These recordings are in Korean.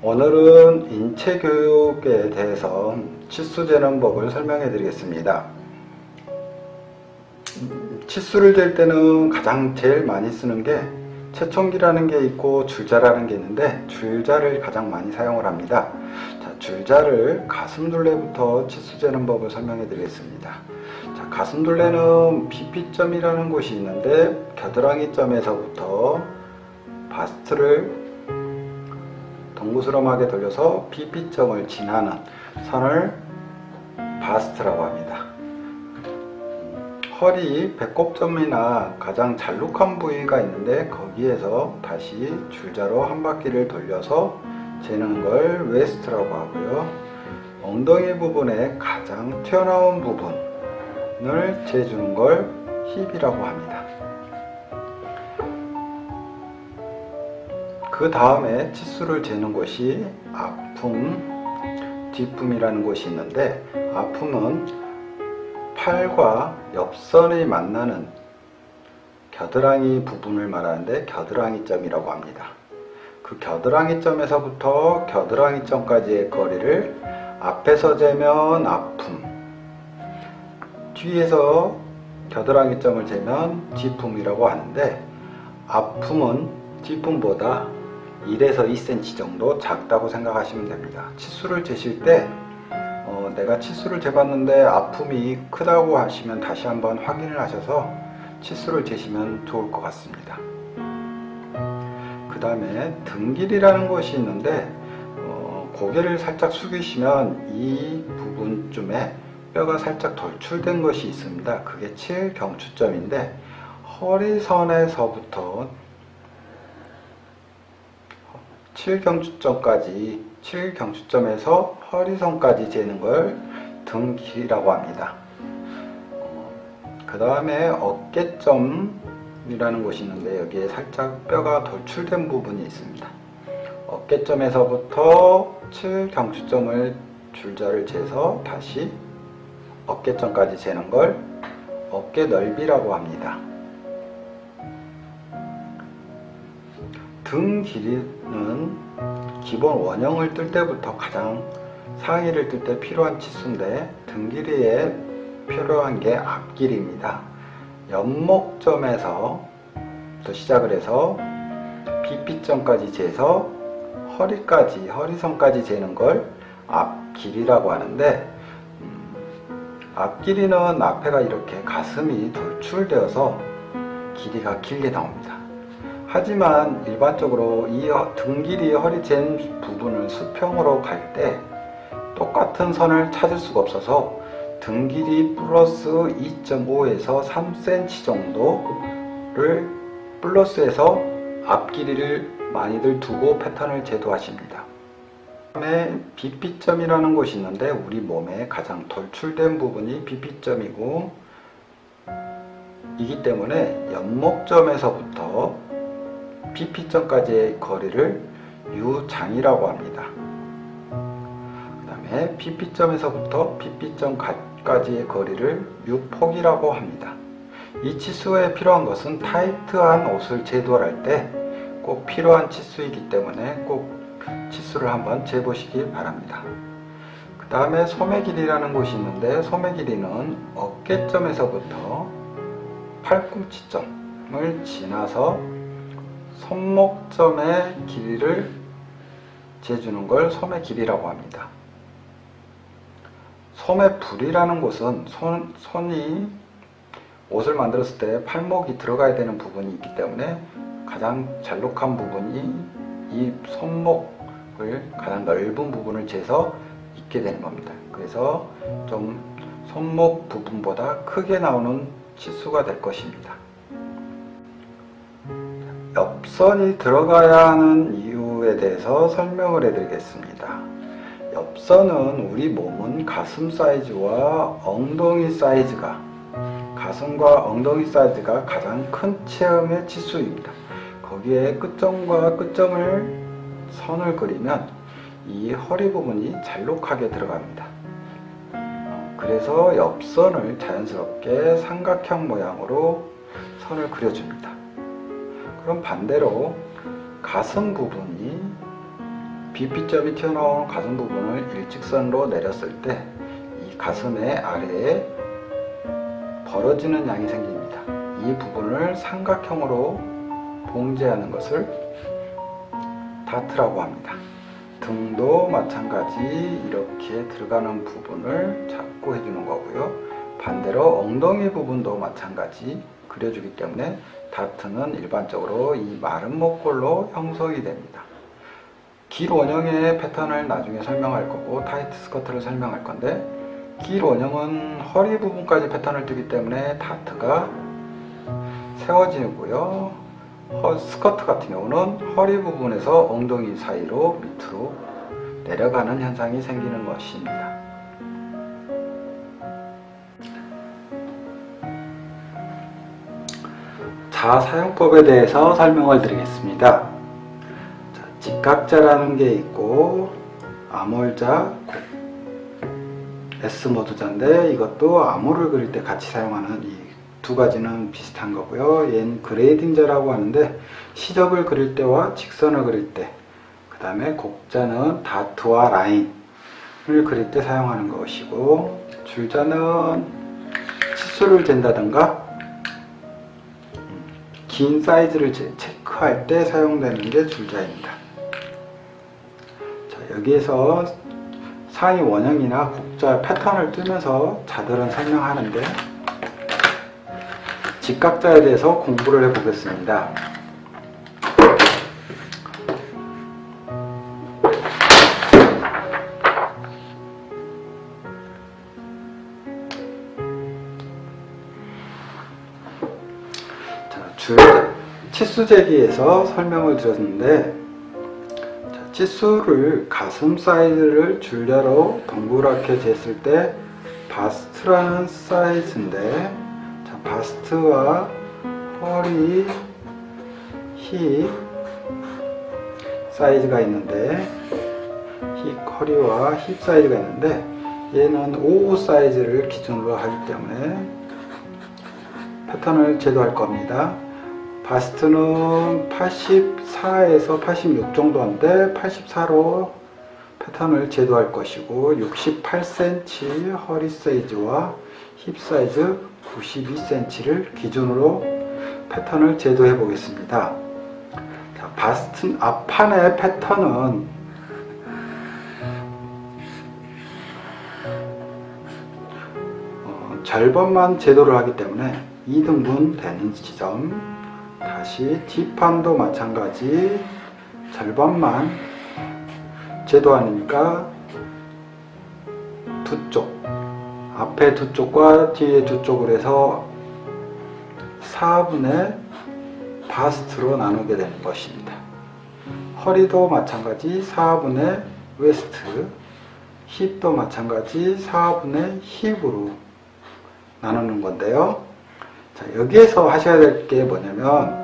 오늘은 인체 교육에 대해서 치수 재는 법을 설명해 드리겠습니다. 치수를 잴 때는 가장 제일 많이 쓰는 게 채총기라는 게 있고 줄자라는 게 있는데, 줄자를 가장 많이 사용을 합니다. 자, 줄자를 가슴둘레부터 치수 재는 법을 설명해 드리겠습니다. 자, 가슴둘레는 BP점이라는 곳이 있는데, 겨드랑이 점에서부터 바스트를 동구스름하게 돌려서 BP점을 지나는 선을 바스트라고 합니다. 허리 배꼽점이나 가장 잘록한 부위가 있는데, 거기에서 다시 줄자로 한 바퀴를 돌려서 재는 걸 웨스트라고 하고요. 엉덩이 부분에 가장 튀어나온 부분을 재주는 걸 힙이라고 합니다. 그 다음에 치수를 재는 곳이 아품, 뒷품이라는 곳이 있는데, 아품은 팔과 옆선이 만나는 겨드랑이 부분을 말하는데, 겨드랑이점이라고 합니다. 그 겨드랑이점에서부터 겨드랑이점까지의 거리를 앞에서 재면 아품, 뒤에서 겨드랑이점을 재면 뒷품이라고 하는데, 아품은 뒷품보다 1에서 2cm 정도 작다고 생각하시면 됩니다. 치수를 재실 때 내가 치수를 재봤는데 아픔이 크다고 하시면 다시 한번 확인을 하셔서 치수를 재시면 좋을 것 같습니다. 그 다음에 등 길이라는 것이 있는데, 고개를 살짝 숙이시면 이 부분쯤에 뼈가 살짝 돌출된 것이 있습니다. 그게 7경추점인데, 허리선에서부터 7경추점에서 허리선까지 재는 걸 등 길이라고 합니다. 그 다음에 어깨점이라는 곳이 있는데, 여기에 살짝 뼈가 돌출된 부분이 있습니다. 어깨점에서부터 7경추점을 줄자를 재서 다시 어깨점까지 재는 걸 어깨 넓이라고 합니다. 등 길이는 기본 원형을 뜰 때부터 가장 상의를 뜰 때 필요한 치수인데, 등 길이에 필요한 게 앞길이입니다. 옆목점에서 시작을 해서 BP점까지 재서 허리선까지 재는 걸 앞길이라고 하는데, 앞길이는 앞에가 이렇게 가슴이 돌출되어서 길이가 길게 나옵니다. 하지만 일반적으로 이 등 길이 허리 잰 부분을 수평으로 갈 때 똑같은 선을 찾을 수가 없어서 등 길이 플러스 2.5에서 3cm 정도를 플러스해서 앞 길이를 많이들 두고 패턴을 제도하십니다. 그 다음에 BP점이라는 곳이 있는데, 우리 몸에 가장 돌출된 부분이 BP점이고 이기 때문에 옆목점에서부터 BP점까지의 거리를 유장이라고 합니다. 그 다음에 BP점에서부터 BP점까지의 거리를 유폭이라고 합니다. 이 치수에 필요한 것은 타이트한 옷을 제도할 때 꼭 필요한 치수이기 때문에 꼭 치수를 한번 재보시기 바랍니다. 그 다음에 소매 길이라는 곳이 있는데, 소매 길이는 어깨점에서부터 팔꿈치점을 지나서 손목점의 길이를 재주는 걸 소매 길이라고 합니다. 소매불이라는 곳은 손이 옷을 만들었을 때 팔목이 들어가야 되는 부분이 있기 때문에 가장 잘록한 부분이 이 손목을 가장 넓은 부분을 재서 입게 되는 겁니다. 그래서 좀 손목 부분보다 크게 나오는 치수가 될 것입니다. 옆선이 들어가야 하는 이유에 대해서 설명을 해드리겠습니다. 옆선은 우리 몸은 가슴 사이즈와 엉덩이 사이즈가, 가슴과 엉덩이 사이즈가 가장 큰 체형의 치수입니다. 거기에 끝점과 끝점을 선을 그리면 이 허리 부분이 잘록하게 들어갑니다. 그래서 옆선을 자연스럽게 삼각형 모양으로 선을 그려줍니다. 그럼 반대로 가슴 부분이 BP점이 튀어나오는 가슴 부분을 일직선으로 내렸을 때 이 가슴의 아래에 벌어지는 양이 생깁니다. 이 부분을 삼각형으로 봉제하는 것을 다트라고 합니다. 등도 마찬가지 이렇게 들어가는 부분을 잡고 해주는 거고요. 반대로 엉덩이 부분도 마찬가지 그려주기 때문에 다트는 일반적으로 이 마른 목골로 형성이 됩니다. 길 원형의 패턴을 나중에 설명할 거고 타이트 스커트를 설명할 건데, 길 원형은 허리 부분까지 패턴을 뜨기 때문에 다트가 세워지고요. 스커트 같은 경우는 허리 부분에서 엉덩이 사이로 밑으로 내려가는 현상이 생기는 것입니다. 자, 사용법에 대해서 설명을 드리겠습니다. 자, 직각자라는 게 있고 암홀자, S모드자인데 이것도 암홀을 그릴 때 같이 사용하는 이 두 가지는 비슷한 거고요. 얘는 그레이딩자라고 하는데 시접을 그릴 때와 직선을 그릴 때, 그 다음에 곡자는 다트와 라인을 그릴 때 사용하는 것이고, 줄자는 치수를 잰다든가 긴 사이즈를 체크할 때 사용되는 게 줄자입니다. 자, 여기에서 상의 원형이나 곡자 패턴을 뜨면서 자들은 설명하는데, 직각자에 대해서 공부를 해보겠습니다. 자, 치수 재기에서 설명을 드렸는데, 자, 치수를 가슴 사이즈를 줄자로 동그랗게 쟀을 때 바스트라는 사이즈인데, 자, 바스트와 허리, 힙 사이즈가 있는데, 허리와 힙 사이즈가 있는데, 얘는 55 사이즈를 기준으로 하기 때문에 패턴을 제도할 겁니다. 바스트는 84에서 86 정도인데 84로 패턴을 제도할 것이고, 68cm 허리 사이즈와 힙 사이즈 92cm를 기준으로 패턴을 제도해 보겠습니다. 자, 바스트 앞판의 패턴은 절반만 제도를 하기 때문에 2등분 되는 지점, 다시 뒷판도 마찬가지 절반만 제도하니까 두 쪽, 앞에 두 쪽과 뒤에 두 쪽을 해서 4분의 바스트로 나누게 되는 것입니다. 허리도 마찬가지 4분의 웨스트, 힙도 마찬가지 4분의 힙으로 나누는 건데요. 자, 여기에서 하셔야 될 게 뭐냐면,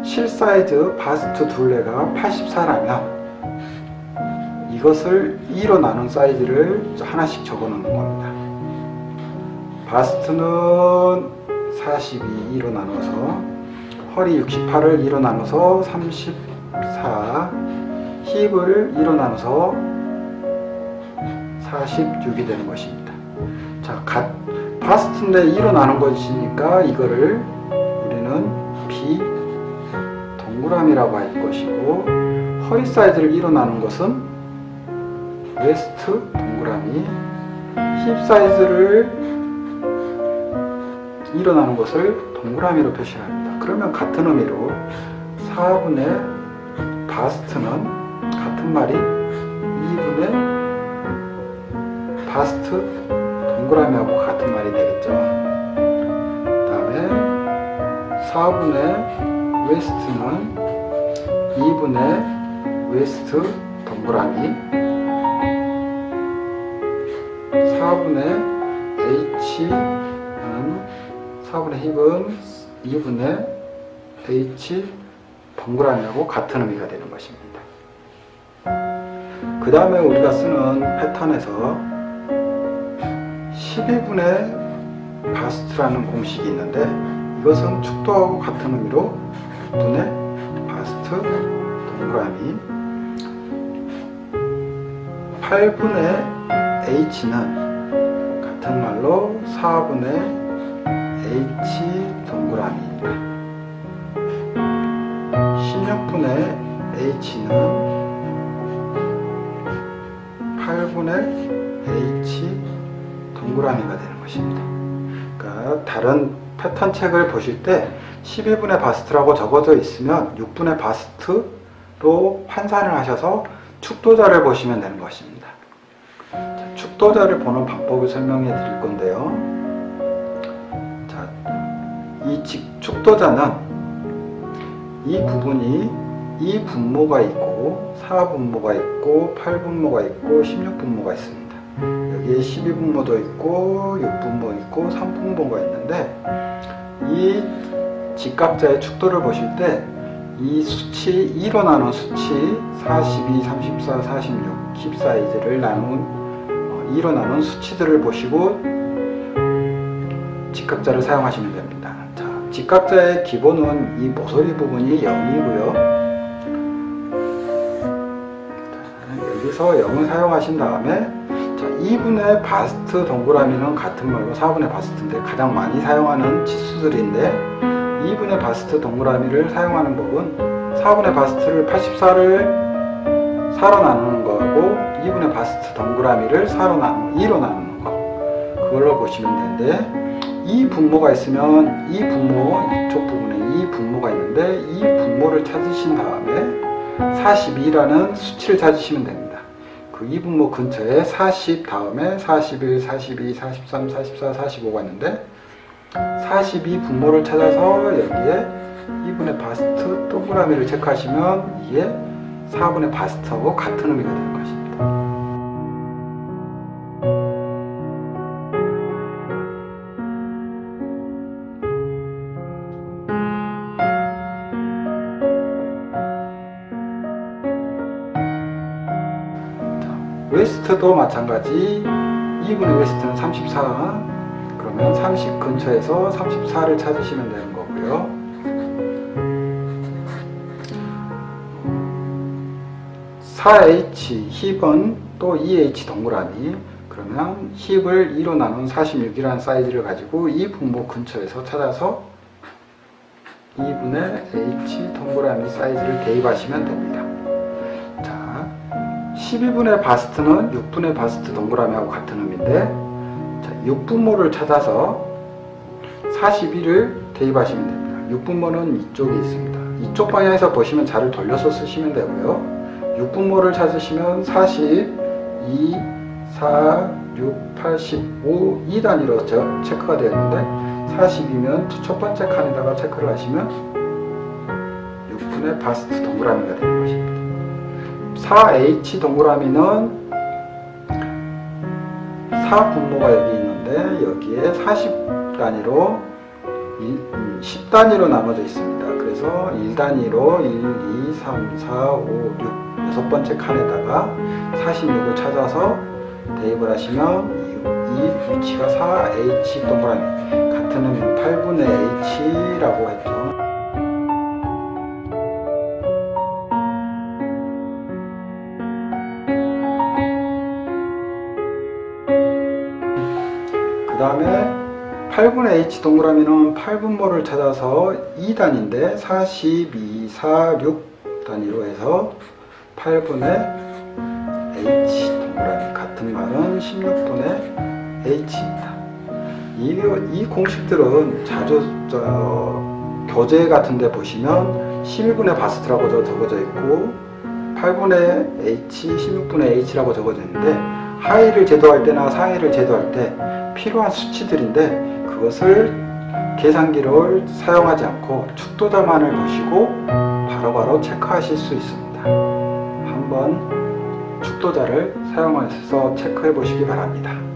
실 사이즈 바스트 둘레가 84라면 이것을 2로 나눈 사이즈를 하나씩 적어 놓는 겁니다. 바스트는 42로 나눠서, 허리 68을 2로 나눠서 34, 힙을 2로 나눠서 46이 되는 것입니다. 자, 바스트인데 2로 나눈 것이니까 이거를 우리는 B 동그라미라고 할 것이고, 허리 사이즈를 2로 나눈 것은 웨스트 동그라미, 힙 사이즈를 2로 나눈 것을 동그라미로 표시를 합니다. 그러면 같은 의미로 4분의 바스트는 같은 말이 2분의 바스트 동그라미하고 같은 말이 되겠죠. 그 다음에 4분의 웨스트는 2분의 웨스트 동그라미, 4분의 H는 4분의 힙은 2분의 H 동그라미하고 같은 의미가 되는 것입니다. 그 다음에 우리가 쓰는 패턴에서 12분의 바스트라는 공식이 있는데, 이것은 축도하고 같은 의미로 분의 바스트 동그라미, 8분의 h는 같은 말로 4분의 h 동그라미입니다. 16분의 h는 8분의 h 동그라미가 되는 것입니다. 그러니까 다른 패턴 책을 보실 때 12분의 바스트라고 적어져 있으면 6분의 바스트로 환산을 하셔서 축도자를 보시면 되는 것입니다. 자, 축도자를 보는 방법을 설명해 드릴 건데요. 자, 이 축도자는 이 부분이 2분모가 있고 4분모가 있고 8분모가 있고 16분모가 있습니다. 여기에 12분모도 있고 6분모 있고 3분모가 있는데 이 직각자의 축도를 보실 때 이 수치 2로 나눈 수치 42, 34, 46, 10 사이즈를 나눈 2로 나눈 수치들을 보시고 직각자를 사용하시면 됩니다. 자, 직각자의 기본은 이 모서리 부분이 0이고요. 여기서 0을 사용하신 다음에 자, 2분의 바스트 동그라미는 같은 말로 4분의 바스트인데 가장 많이 사용하는 치수들인데 2분의 바스트 동그라미를 사용하는 법은 4분의 바스트를 84를 4로 나누는 거하고 2분의 바스트 동그라미를 2로 나누는 거 그걸로 보시면 되는데 이 분모가 있으면 이 분모 이쪽 부분에 이 분모가 있는데 이 분모를 찾으신 다음에 42라는 수치를 찾으시면 됩니다. 그 이 분모 근처에 40 다음에 41, 42, 43, 44, 45가 있는데 42 분모를 찾아서 여기에 2분의 바스트 동그라미를 체크하시면 이게 4분의 바스트하고 같은 의미가 되는 것입니다. 웨스트도 마찬가지 2분의 웨스트는 34 그러면 30 근처에서 34를 찾으시면 되는 거고요. 4H 힙은 또 2H 동그라미 그러면 힙을 2로 나눈 46이라는 사이즈를 가지고 이 분모 근처에서 찾아서 2분의 H 동그라미 사이즈를 대입하시면 됩니다. 12분의 바스트는 6분의 바스트 동그라미하고 같은 의미인데 자, 6분모를 찾아서 42를 대입하시면 됩니다. 6분모는 이쪽에 있습니다. 이쪽 방향에서 보시면 자를 돌려서 쓰시면 되고요. 6분모를 찾으시면 40, 2, 4, 6, 85, 2단위로 체크가 되어 있는데 40이면 첫 번째 칸에다가 체크를 하시면 6분의 바스트 동그라미가 되는 것입니다. 4H 동그라미는 4분모가 여기 있는데 여기에 40단위로 10단위로 나눠져 있습니다. 그래서 1단위로 1, 2, 3, 4, 5, 6 6번째 칸에다가 46을 찾아서 대입을 하시면 이 위치가 4H 동그라미 같은 의미는 8분의 H라고 했죠. 그 다음에 8분의 H 동그라미는 8분모를 찾아서 2단인데 42, 4, 6 단위로 해서 8분의 H 동그라미 같은 말은 16분의 H입니다. 이 공식들은 자주 교재 같은 데 보시면 11분의 바스트라고 적어져 있고 8분의 H, 16분의 H라고 적어져 있는데 하의를 제도할 때나 상의를 제도할 때 필요한 수치들인데 그것을 계산기를 사용하지 않고 축도자만을 보시고 바로바로 체크하실 수 있습니다. 한번 축도자를 사용해서 체크해 보시기 바랍니다.